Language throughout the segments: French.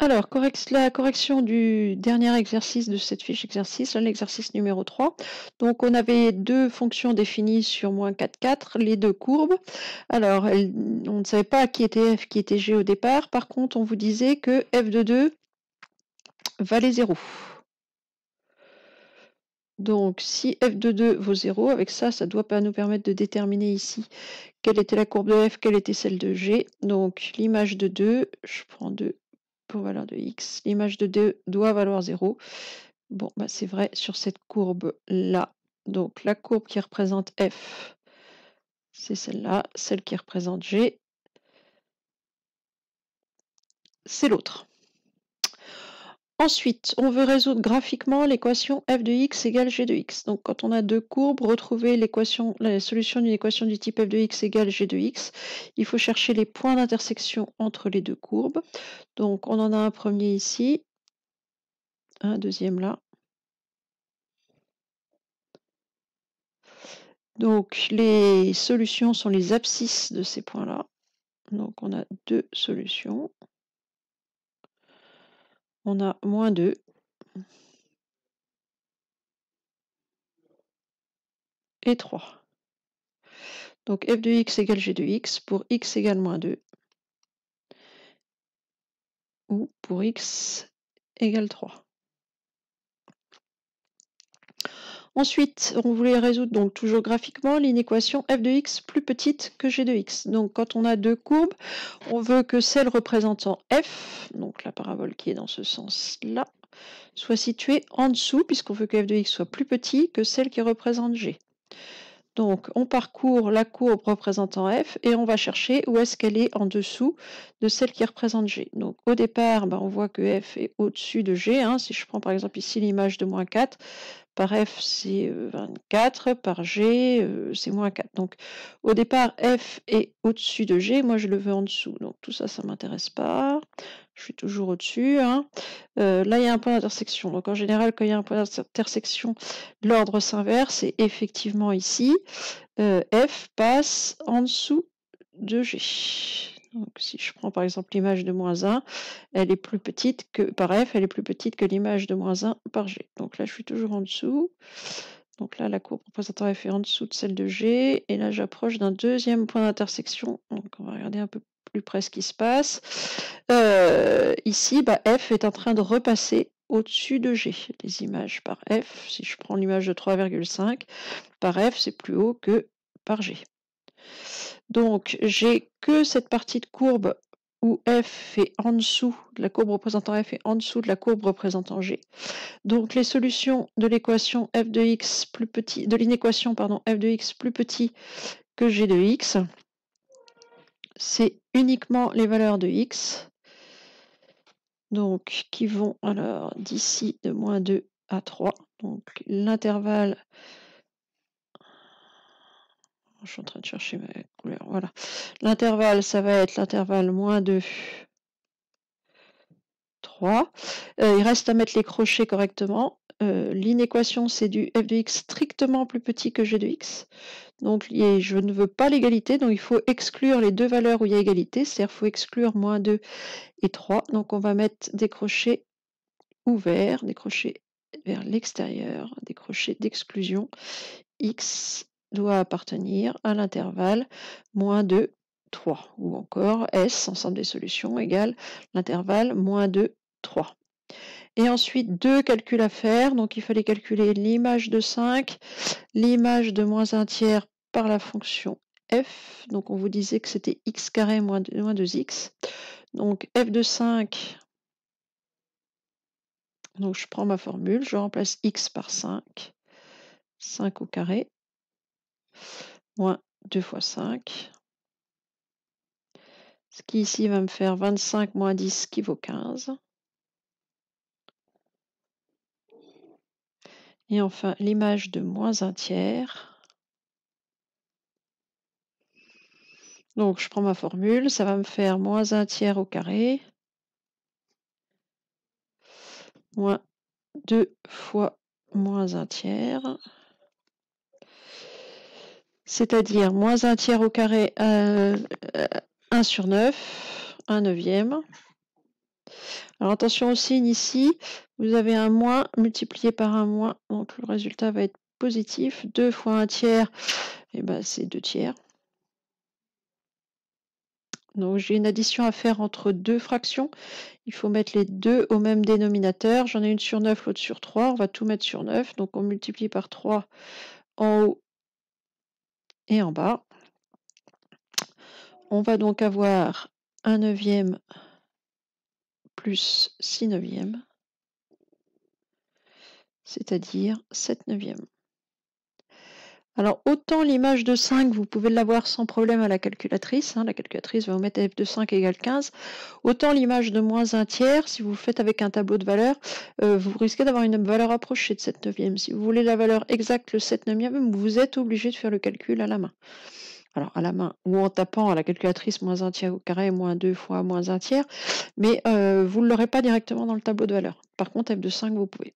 Alors, la correction du dernier exercice de cette fiche exercice, l'exercice numéro 3. Donc, on avait deux fonctions définies sur moins 4, 4, les deux courbes. Alors, on ne savait pas qui était f, qui était g au départ. Par contre, on vous disait que f de 2 valait 0. Donc, si f de 2 vaut 0, avec ça, ça doit pas nous permettre de déterminer ici quelle était la courbe de f, quelle était celle de g. Donc, l'image de 2, je prends 2 pour valeur de x, l'image de 2 doit valoir 0. Bon, bah c'est vrai sur cette courbe-là. Donc, la courbe qui représente f, c'est celle-là. Celle qui représente g, c'est l'autre. Ensuite, on veut résoudre graphiquement l'équation f de x égale g de x. Donc, quand on a deux courbes, retrouver la solution d'une équation du type f de x égale g de x, il faut chercher les points d'intersection entre les deux courbes. Donc, on en a un premier ici, un deuxième là. Donc, les solutions sont les abscisses de ces points-là. Donc, on a deux solutions. On a moins 2. Et 3. Donc f de x égale g de x pour x égale moins 2. Ou pour x égale 3. Ensuite, on voulait résoudre donc toujours graphiquement l'inéquation f de x plus petite que g de x. Donc quand on a deux courbes, on veut que celle représentant f, donc la parabole qui est dans ce sens-là, soit située en dessous, puisqu'on veut que f de x soit plus petit que celle qui représente g. Donc, on parcourt la courbe représentant f et on va chercher où est-ce qu'elle est en dessous de celle qui représente g. Donc, au départ, on voit que f est au-dessus de g. Si je prends par exemple ici l'image de moins 4, par f c'est 24, par g c'est moins 4. Donc, au départ, f est au-dessus de g. Moi, je le veux en dessous. Donc, tout ça, ça ne m'intéresse pas. Je suis toujours au-dessus. Là, il y a un point d'intersection. Donc, en général, quand il y a un point d'intersection, l'ordre s'inverse. Et effectivement, ici, f passe en dessous de g. Donc, si je prends par exemple l'image de moins 1, elle est plus petite que par f, elle est plus petite que l'image de moins 1 par g. Donc là, je suis toujours en dessous. Donc là, la courbe représentant f est en dessous de celle de g. Et là, j'approche d'un deuxième point d'intersection. Donc, on va regarder un peu plus près ce qui se passe. Ici, f est en train de repasser au-dessus de g. Les images par f, si je prends l'image de 3,5, par f, c'est plus haut que par g. Donc, j'ai que cette partie de courbe où f est en dessous, la courbe représentant f est en dessous de la courbe représentant g. Donc, les solutions de l'équation f de x plus petit, de l'inéquation f de x plus petit que g de x, c'est uniquement les valeurs de x, donc qui vont alors d'ici de moins 2 à 3. Donc, l'intervalle, je suis en train de chercher ma couleur, voilà. L'intervalle, ça va être l'intervalle moins 2, 3. Il reste à mettre les crochets correctement. L'inéquation, c'est du f de x strictement plus petit que g de x. Donc, je ne veux pas l'égalité, donc il faut exclure les deux valeurs où il y a égalité, c'est-à-dire qu'il faut exclure moins 2 et 3. Donc, on va mettre des crochets ouverts, des crochets vers l'extérieur, des crochets d'exclusion. X doit appartenir à l'intervalle moins 2, 3, ou encore S, ensemble des solutions, égale l'intervalle moins 2, 3. Et ensuite, deux calculs à faire. Donc, il fallait calculer l'image de 5, l'image de moins 1 tiers par la fonction f. Donc, on vous disait que c'était x carré moins 2x. Donc, f de 5, donc je prends ma formule, je remplace x par 5, 5 au carré, moins 2 fois 5. Ce qui ici va me faire 25 moins 10 qui vaut 15. Et enfin, l'image de moins 1 tiers. Donc, je prends ma formule, ça va me faire moins 1 tiers au carré, moins 2 fois moins 1 tiers, c'est-à-dire moins 1 tiers au carré, 1 sur 9, 1 neuvième. Alors attention aux signes ici, vous avez un moins multiplié par un moins, donc le résultat va être positif. 2 fois 1 tiers, et ben c'est 2 tiers. Donc j'ai une addition à faire entre deux fractions. Il faut mettre les deux au même dénominateur. J'en ai une sur 9, l'autre sur 3. On va tout mettre sur 9. Donc on multiplie par 3 en haut et en bas. On va donc avoir 1 neuvième plus 6 neuvièmes, c'est-à-dire 7 neuvièmes. Alors, autant l'image de 5, vous pouvez l'avoir sans problème à la calculatrice. La calculatrice va vous mettre f de 5 égale 15. Autant l'image de moins 1 tiers, si vous le faites avec un tableau de valeurs, vous risquez d'avoir une valeur approchée de 7 neuvième. Si vous voulez la valeur exacte, le 7 neuvième, vous êtes obligé de faire le calcul à la main. Alors, à la main, ou en tapant à la calculatrice moins 1 tiers au carré, moins 2 fois moins 1 tiers, mais vous ne l'aurez pas directement dans le tableau de valeurs. Par contre, f de 5, vous pouvez.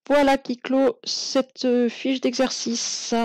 Voilà qui clôt cette fiche d'exercice.